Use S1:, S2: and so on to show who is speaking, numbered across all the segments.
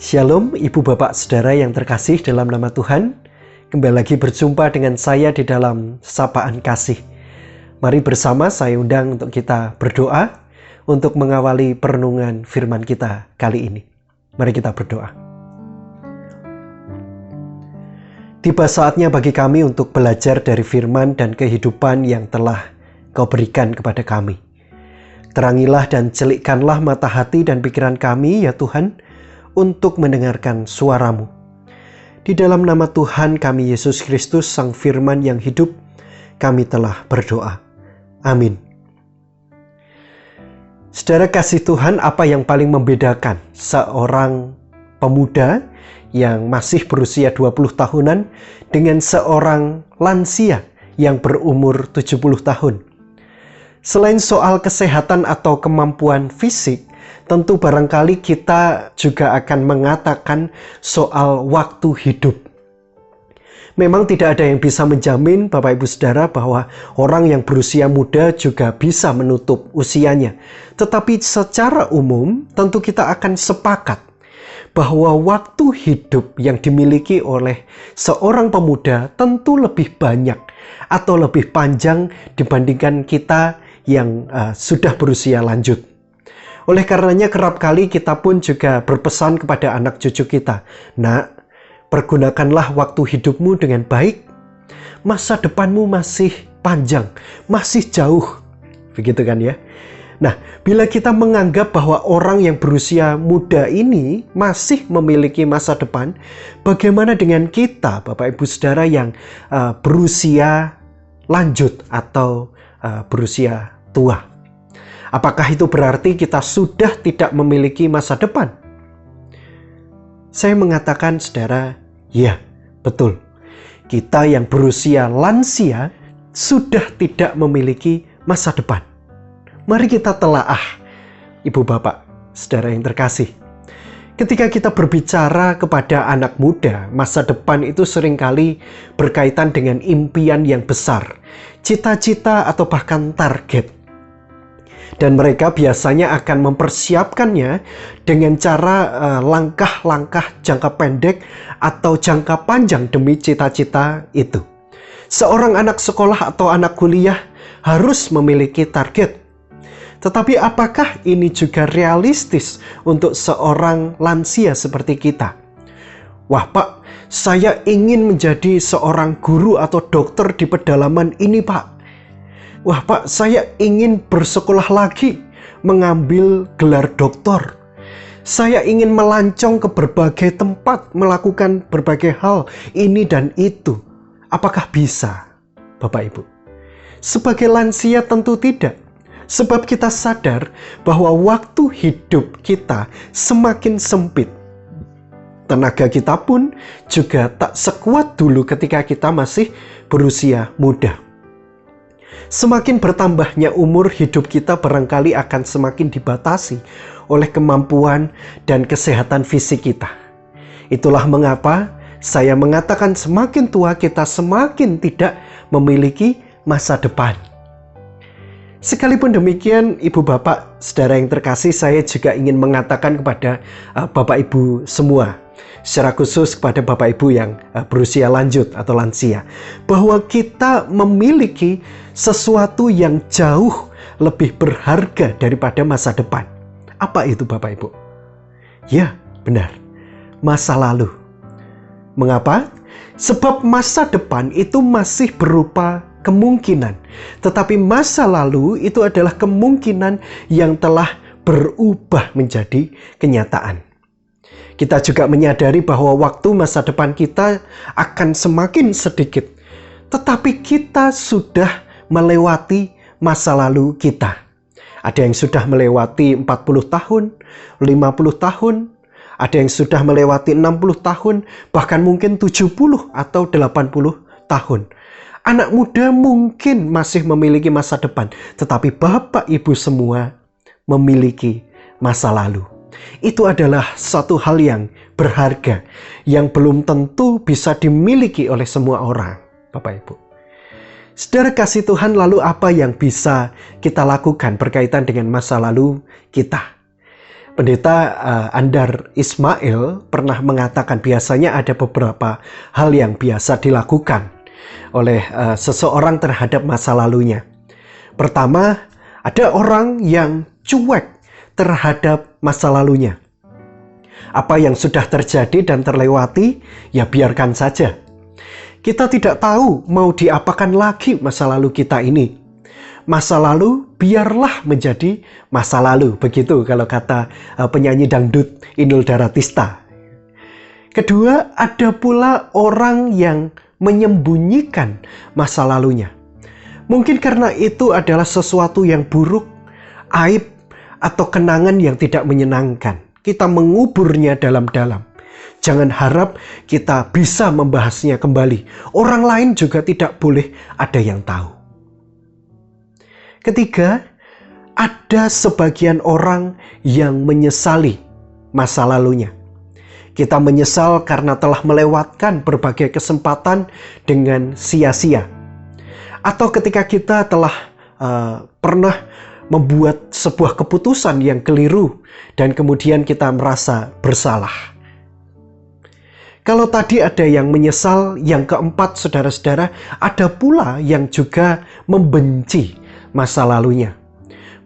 S1: Shalom, Ibu Bapak Saudara yang terkasih dalam nama Tuhan. Kembali lagi berjumpa dengan saya di dalam Sapaan Kasih. Mari bersama saya undang untuk kita berdoa untuk mengawali perenungan firman kita kali ini. Mari kita berdoa. Tiba saatnya bagi kami untuk belajar dari firman dan kehidupan yang telah Kau berikan kepada kami. Terangilah dan celikkanlah mata hati dan pikiran kami ya Tuhan, untuk mendengarkan suara-Mu. Di dalam nama Tuhan kami Yesus Kristus, Sang Firman yang hidup, kami telah berdoa. Amin. Saudara kasih Tuhan, apa yang paling membedakan seorang pemuda yang masih berusia 20 tahunan dengan seorang lansia yang berumur 70 tahun? Selain soal kesehatan atau kemampuan fisik, tentu barangkali kita juga akan mengatakan soal waktu hidup. Memang tidak ada yang bisa menjamin Bapak Ibu Saudara bahwa orang yang berusia muda juga bisa menutup usianya. Tetapi secara umum tentu kita akan sepakat bahwa waktu hidup yang dimiliki oleh seorang pemuda tentu lebih banyak atau lebih panjang dibandingkan kita yang sudah berusia lanjut. Oleh karenanya kerap kali kita pun juga berpesan kepada anak cucu kita, "Nak, pergunakanlah waktu hidupmu dengan baik. Masa depanmu masih panjang, masih jauh." Begitu kan ya? Nah, bila kita menganggap bahwa orang yang berusia muda ini masih memiliki masa depan, bagaimana dengan kita, Bapak Ibu Saudara yang berusia lanjut atau berusia tua? Apakah itu berarti kita sudah tidak memiliki masa depan? Saya mengatakan, saudara, ya, betul. Kita yang berusia lansia sudah tidak memiliki masa depan. Mari kita telaah, Ibu Bapak, saudara yang terkasih. Ketika kita berbicara kepada anak muda, masa depan itu seringkali berkaitan dengan impian yang besar, cita-cita atau bahkan target. Dan mereka biasanya akan mempersiapkannya dengan cara langkah-langkah jangka pendek atau jangka panjang demi cita-cita itu. Seorang anak sekolah atau anak kuliah harus memiliki target. Tetapi apakah ini juga realistis untuk seorang lansia seperti kita? Wah Pak, saya ingin menjadi seorang guru atau dokter di pedalaman ini Pak. Wah Pak, saya ingin bersekolah lagi, mengambil gelar doktor. Saya ingin melancong ke berbagai tempat, melakukan berbagai hal, ini dan itu. Apakah bisa, Bapak Ibu? Sebagai lansia tentu tidak. Sebab kita sadar bahwa waktu hidup kita semakin sempit. Tenaga kita pun juga tak sekuat dulu ketika kita masih berusia muda. Semakin bertambahnya umur, hidup kita barangkali akan semakin dibatasi oleh kemampuan dan kesehatan fisik kita. Itulah mengapa saya mengatakan semakin tua kita semakin tidak memiliki masa depan. Sekalipun demikian, Ibu Bapak, Saudara yang terkasih, saya juga ingin mengatakan kepada Bapak Ibu semua, secara khusus kepada Bapak Ibu yang berusia lanjut atau lansia, bahwa kita memiliki sesuatu yang jauh lebih berharga daripada masa depan. Apa itu Bapak Ibu? Ya, benar. Masa lalu. Mengapa? Sebab masa depan itu masih berupa kemungkinan. Tetapi masa lalu itu adalah kemungkinan yang telah berubah menjadi kenyataan. Kita juga menyadari bahwa waktu masa depan kita akan semakin sedikit. Tetapi kita sudah melewati masa lalu kita. Ada yang sudah melewati 40 tahun, 50 tahun, ada yang sudah melewati 60 tahun, bahkan mungkin 70 atau 80 tahun. Anak muda mungkin masih memiliki masa depan, tetapi Bapak Ibu semua memiliki masa lalu. Itu adalah satu hal yang berharga, yang belum tentu bisa dimiliki oleh semua orang, Bapak Ibu. Saudara kasih Tuhan, lalu apa yang bisa kita lakukan berkaitan dengan masa lalu kita? Pendeta Andar Ismail pernah mengatakan biasanya ada beberapa hal yang biasa dilakukan oleh seseorang terhadap masa lalunya. Pertama, ada orang yang cuek terhadap masa lalunya. Apa yang sudah terjadi dan terlewati, ya biarkan saja. Kita tidak tahu mau diapakan lagi masa lalu kita ini. Masa lalu biarlah menjadi masa lalu. Begitu kalau kata penyanyi dangdut Inul Daratista. Kedua, ada pula orang yang menyembunyikan masa lalunya. Mungkin karena itu adalah sesuatu yang buruk, aib, atau kenangan yang tidak menyenangkan. Kita menguburnya dalam-dalam. Jangan harap kita bisa membahasnya kembali. Orang lain juga tidak boleh ada yang tahu. Ketiga, ada sebagian orang yang menyesali masa lalunya. Kita menyesal karena telah melewatkan berbagai kesempatan dengan sia-sia. Atau ketika kita telah pernah membuat sebuah keputusan yang keliru dan kemudian kita merasa bersalah. Kalau tadi ada yang menyesal, yang keempat saudara-saudara, ada pula yang juga membenci masa lalunya.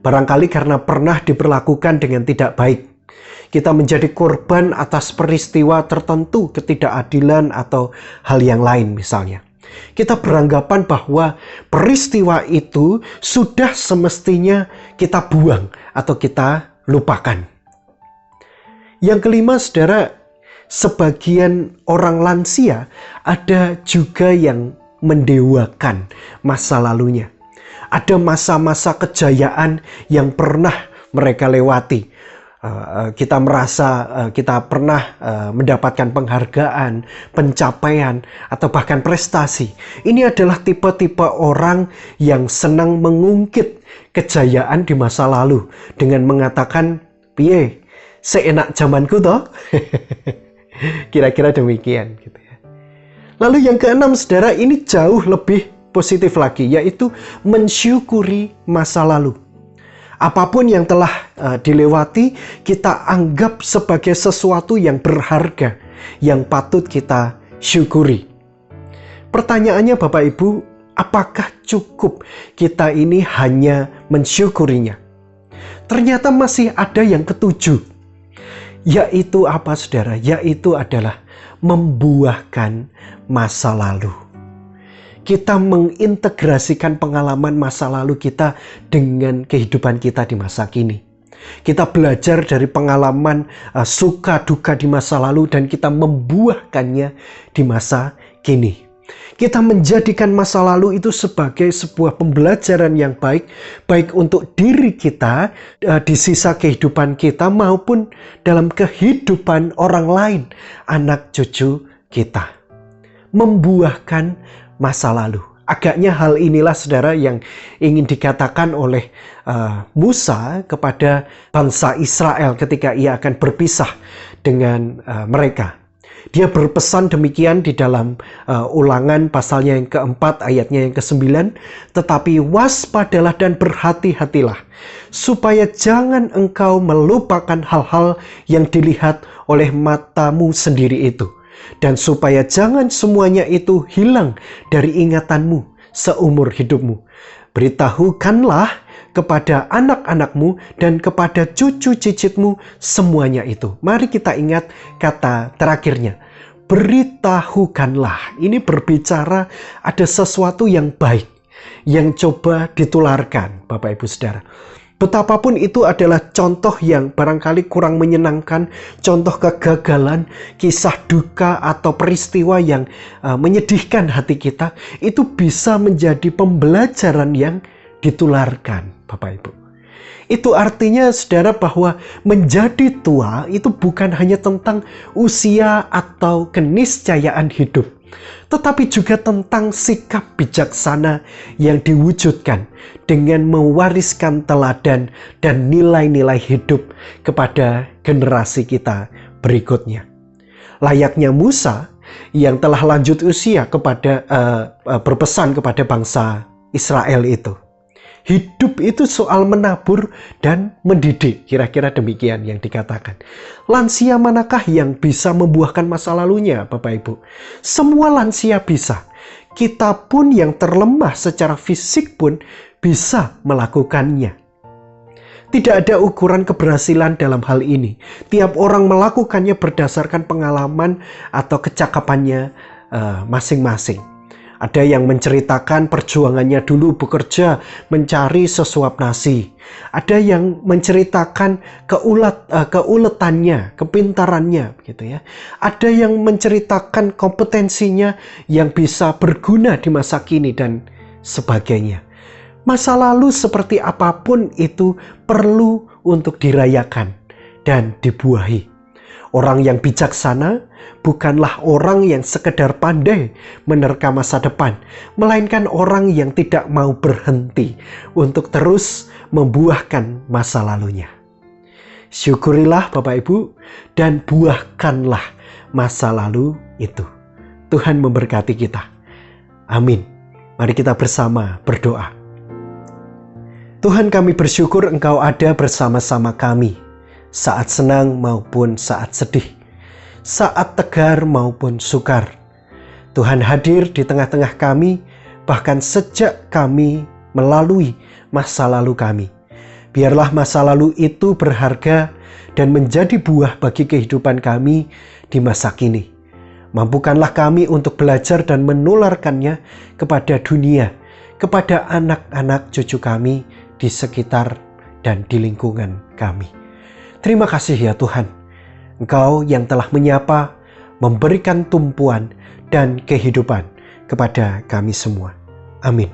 S1: Barangkali karena pernah diperlakukan dengan tidak baik. Kita menjadi korban atas peristiwa tertentu, ketidakadilan atau hal yang lain misalnya. Kita beranggapan bahwa peristiwa itu sudah semestinya kita buang atau kita lupakan. Yang kelima, saudara, sebagian orang lansia ada juga yang mendewakan masa lalunya. Ada masa-masa kejayaan yang pernah mereka lewati. Kita merasa kita pernah mendapatkan penghargaan, pencapaian, atau bahkan prestasi. Ini adalah tipe-tipe orang yang senang mengungkit kejayaan di masa lalu dengan mengatakan, "Piye, seenak zamanku toh?" Kira-kira demikian gitu ya. Lalu yang keenam, saudara, ini jauh lebih positif lagi, yaitu mensyukuri masa lalu. Apapun yang telah dilewati, kita anggap sebagai sesuatu yang berharga, yang patut kita syukuri. Pertanyaannya Bapak Ibu, apakah cukup kita ini hanya mensyukurinya? Ternyata masih ada yang ketujuh. Yaitu apa, saudara? Yaitu adalah membuahkan masa lalu. Kita mengintegrasikan pengalaman masa lalu kita dengan kehidupan kita di masa kini. Kita belajar dari pengalaman suka duka di masa lalu dan kita membuahkannya di masa kini. Kita menjadikan masa lalu itu sebagai sebuah pembelajaran yang baik, baik untuk diri kita di sisa kehidupan kita maupun dalam kehidupan orang lain, anak cucu kita. Membuahkan masa lalu. Agaknya hal inilah, saudara, yang ingin dikatakan oleh Musa kepada bangsa Israel ketika ia akan berpisah dengan mereka. Dia berpesan demikian di dalam Ulangan pasalnya yang keempat ayatnya yang ke-9. Tetapi waspadalah dan berhati-hatilah, supaya jangan engkau melupakan hal-hal yang dilihat oleh matamu sendiri itu. Dan supaya jangan semuanya itu hilang dari ingatanmu seumur hidupmu. Beritahukanlah kepada anak-anakmu dan kepada cucu cicitmu semuanya itu. Mari kita ingat kata terakhirnya. Beritahukanlah. Ini berbicara ada sesuatu yang baik yang coba ditularkan, Bapak Ibu Saudara. Betapapun itu adalah contoh yang barangkali kurang menyenangkan, contoh kegagalan, kisah duka atau peristiwa yang menyedihkan hati kita, itu bisa menjadi pembelajaran yang ditularkan, Bapak Ibu. Itu artinya, saudara, bahwa menjadi tua itu bukan hanya tentang usia atau keniscayaan hidup, tetapi juga tentang sikap bijaksana yang diwujudkan dengan mewariskan teladan dan nilai-nilai hidup kepada generasi kita berikutnya. Layaknya Musa yang telah lanjut usia kepada berpesan kepada bangsa Israel itu. Hidup itu soal menabur dan mendidik. Kira-kira demikian yang dikatakan. Lansia manakah yang bisa membuahkan masa lalunya, Bapak Ibu? Semua lansia bisa. Kita pun yang terlemah secara fisik pun bisa melakukannya. Tidak ada ukuran keberhasilan dalam hal ini. Tiap orang melakukannya berdasarkan pengalaman atau kecakapannya masing-masing. Ada yang menceritakan perjuangannya dulu bekerja mencari sesuap nasi. Ada yang menceritakan keuletannya, kepintarannya, gitu ya. Ada yang menceritakan kompetensinya yang bisa berguna di masa kini dan sebagainya. Masa lalu seperti apapun itu perlu untuk dirayakan dan dibuahi. Orang yang bijaksana bukanlah orang yang sekedar pandai menerka masa depan, melainkan orang yang tidak mau berhenti untuk terus membuahkan masa lalunya. Syukurilah Bapak Ibu dan buahkanlah masa lalu itu. Tuhan memberkati kita. Amin. Mari kita bersama berdoa. Tuhan, kami bersyukur Engkau ada bersama-sama kami saat senang maupun saat sedih, saat tegar maupun sukar. Tuhan hadir di tengah-tengah kami, bahkan sejak kami melalui masa lalu kami. Biarlah masa lalu itu berharga dan menjadi buah bagi kehidupan kami di masa kini. Mampukanlah kami untuk belajar dan menularkannya kepada dunia, kepada anak-anak cucu kami di sekitar dan di lingkungan kami. Terima kasih ya Tuhan, Engkau yang telah menyapa, memberikan tumpuan dan kehidupan kepada kami semua. Amin.